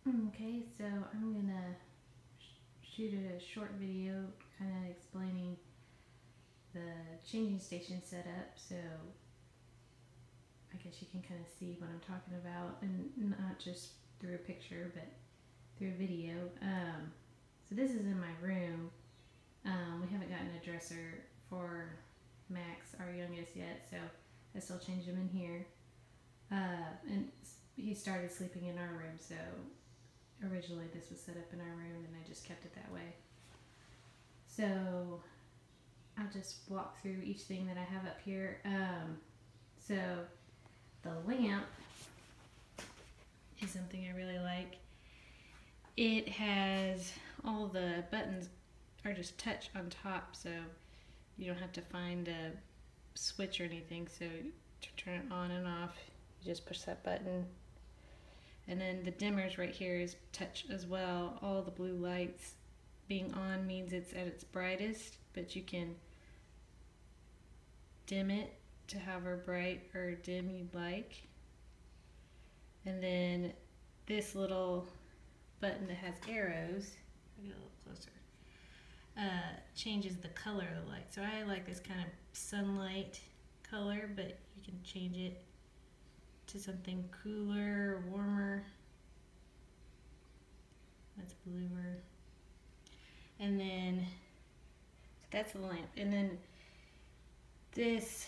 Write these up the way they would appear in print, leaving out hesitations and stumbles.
Okay, so I'm gonna shoot a short video kind of explaining the changing station setup, so I guess you can kind of see what I'm talking about, and not just through a picture but through a video. So this is in my room. We haven't gotten a dresser for Max, our youngest, yet, so I still change him in here. And he started sleeping in our room, so originally this was set up in our room and I just kept it that way. So I'll just walk through each thing that I have up here. So the lamp is something I really like. It has all the buttons are just touch on top, so you don't have to find a switch or anything. So to turn it on and off, you just push that button. And then the dimmers right here is touch as well. All the blue lights being on means it's at its brightest, but you can dim it to however bright or dim you'd like. And then this little button that has arrows, I'll get a little closer, changes the color of the light. So I like this kind of sunlight color, but you can change it to something cooler or warmer. That's bluer. And then that's the lamp. And then this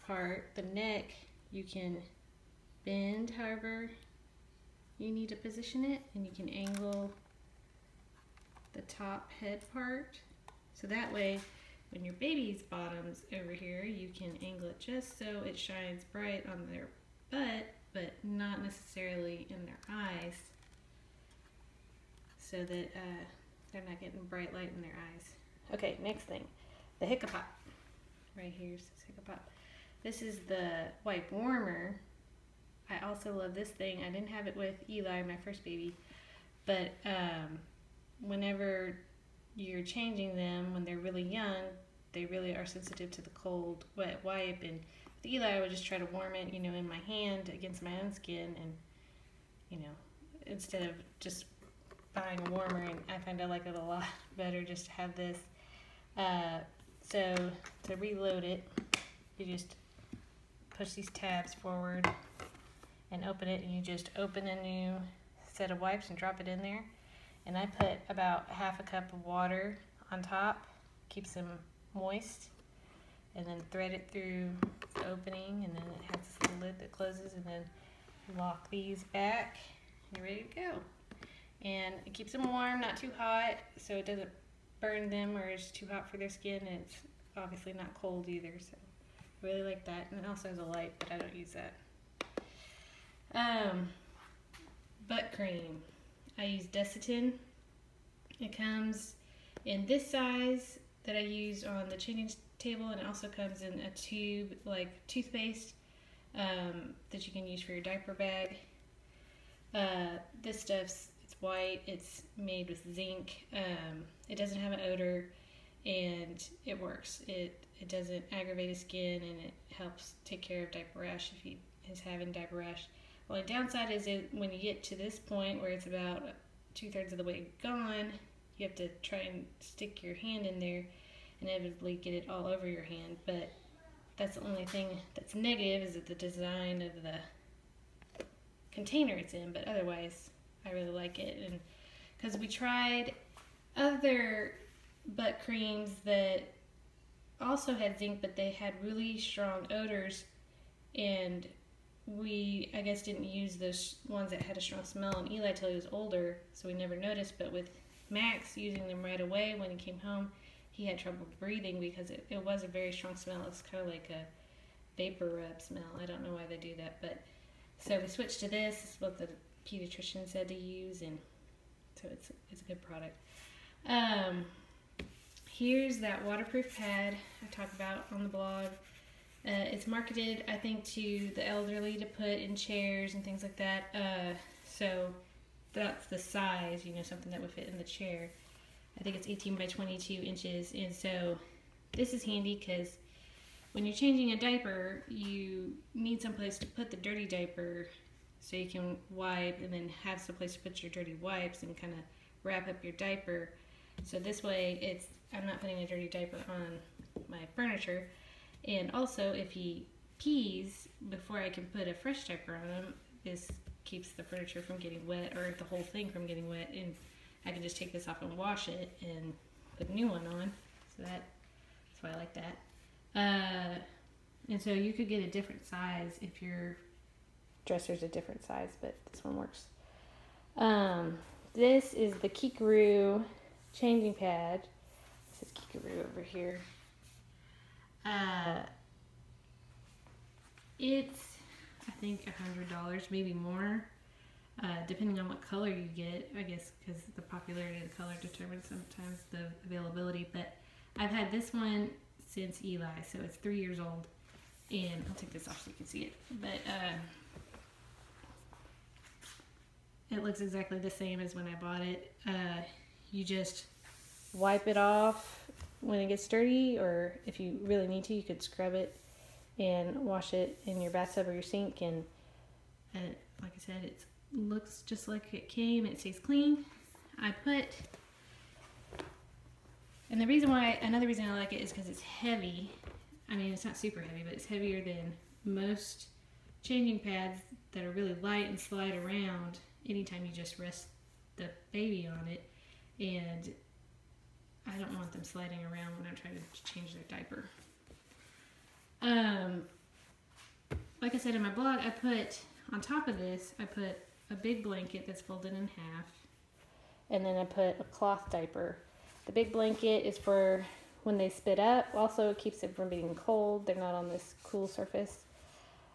part, the neck, you can bend however you need to position it, and you can angle the top head part. So that way, when your baby's bottom's over here, you can angle it just so it shines bright on their butt, but not necessarily in their eyes, so that they're not getting bright light in their eyes. Okay, next thing, the Hiccapop. Right here says Hiccapop. This is the wipe warmer. I also love this thing. I didn't have it with Eli, my first baby, but whenever you're changing them when they're really young, they really are sensitive to the cold wet wipe. And with Eli, I would just try to warm it, in my hand against my own skin, and instead of just buying a warmer. And I find I like it a lot better just to have this. So to reload it, you just push these tabs forward and open it, and you just open a new set of wipes and drop it in there. And I put about half a cup of water on top, keeps them moist, and then thread it through the opening, and then it has this little lid that closes, and then lock these back, and you're ready to go. And it keeps them warm, not too hot, so it doesn't burn them or it's too hot for their skin, and it's obviously not cold either, so I really like that. And it also has a light, but I don't use that. Butt cream. I use Desitin. It comes in this size that I use on the changing table, and it also comes in a tube like toothpaste that you can use for your diaper bag. This stuff's white, it's made with zinc. It doesn't have an odor, and it works. It doesn't aggravate his skin, and it helps take care of diaper rash if he is having diaper rash. Well, the downside is when you get to this point where it's about 2/3 of the way gone, you have to try and stick your hand in there and inevitably get it all over your hand. But that's the only thing that's negative, is that the design of the container it's in. But otherwise, I really like it. And because we tried other butt creams that also had zinc, but they had really strong odors, and we, I guess, didn't use those ones that had a strong smell on Eli till he was older, so we never noticed. But with Max, using them right away when he came home, he had trouble breathing because it was a very strong smell. It's kind of like a vapor rub smell. I don't know why they do that, but so we switched to this. This is what the pediatrician said to use, and so it's a good product. Here's that waterproof pad I talked about on the blog. It's marketed, I think, to the elderly to put in chairs and things like that. So that's the size, something that would fit in the chair. I think it's 18 by 22 inches, and so this is handy because when you're changing a diaper, you need someplace to put the dirty diaper so you can wipe and then have some place to put your dirty wipes and kind of wrap up your diaper. So this way I'm not putting a dirty diaper on my furniture. And also, if he pees before I can put a fresh diaper on him, this keeps the furniture from getting wet, or the whole thing from getting wet, and I can just take this off and wash it and put a new one on. So that's why I like that. And so you could get a different size if your dresser's a different size, but this one works. This is the Kikaroo changing pad. This is Kikaroo over here. It's, I think, $100, maybe more, depending on what color you get, I guess, because the popularity of the color determines sometimes the availability. But I've had this one since Eli, so it's 3 years old. And I'll take this off so you can see it. But it looks exactly the same as when I bought it. You just wipe it off when it gets dirty, or if you really need to, you could scrub it and wash it in your bathtub or your sink. And like I said, it looks just like it came. It stays clean. And the reason why, another reason I like it is because it's heavy. I mean, it's not super heavy, but it's heavier than most changing pads that are really light and slide around anytime you just rest the baby on it. And I don't want them sliding around when I'm trying to change their diaper. Like I said in my blog, I put, on top of this, I put a big blanket that's folded in half. And then I put a cloth diaper. The big blanket is for when they spit up. Also, it keeps it from being cold. They're not on this cool surface.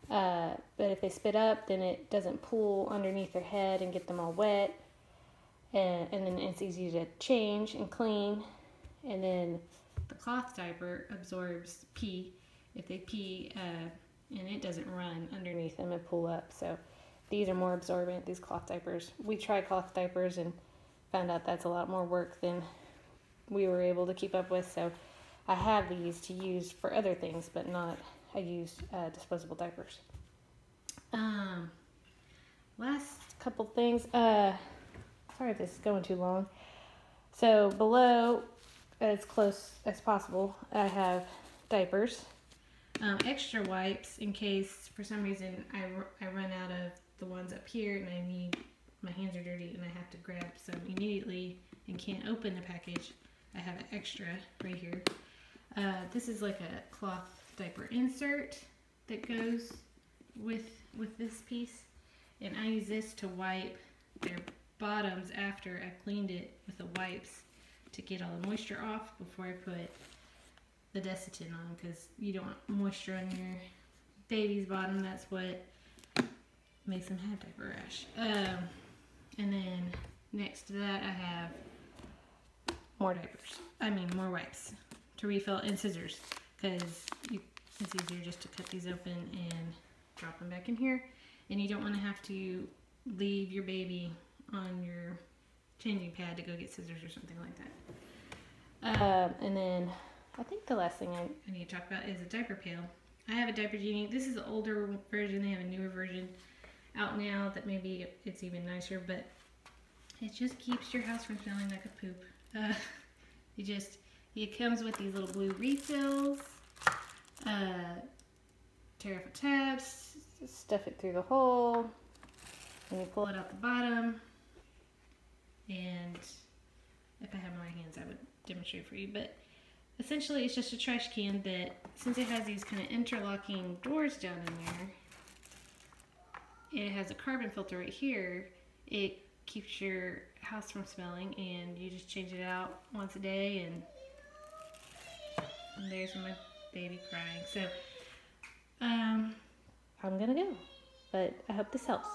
But if they spit up, then it doesn't pool underneath their head and get them all wet. And then it's easy to change and clean. And then the cloth diaper absorbs pee. If they pee, and it doesn't run underneath them and pull up. So these are more absorbent, these cloth diapers. We tried cloth diapers and found out that's a lot more work than we were able to keep up with. So I have these to use for other things, but not, I use disposable diapers. Last couple things. Sorry if this is going too long. So below, as close as possible, I have diapers. Extra wipes in case for some reason I run out of the ones up here and I need, my hands are dirty and I have to grab some immediately and can't open the package. I have an extra right here. This is like a cloth diaper insert that goes with this piece, and I use this to wipe their bottoms after I've cleaned it with the wipes to get all the moisture off before I put the Desitin on, because you don't want moisture on your baby's bottom. That's what makes them have diaper rash. And then next to that I have more wipes to refill, and scissors, because it's easier just to cut these open and drop them back in here, and you don't want to have to leave your baby on your changing pad to go get scissors or something like that. And then I think the last thing I need to talk about is a diaper pail. I have a Diaper Genie. This is the older version. They have a newer version out now that maybe it's even nicer, but it just keeps your house from smelling like a poop. It comes with these little blue refills. Tear off the tabs, stuff it through the hole, and you pull it out the bottom. And if I have my hands, I would demonstrate for you, but essentially it's just a trash can that, since it has these kind of interlocking doors down in there, it has a carbon filter right here. It keeps your house from smelling, and you just change it out once a day, and there's my baby crying. So I'm gonna go, but I hope this helps.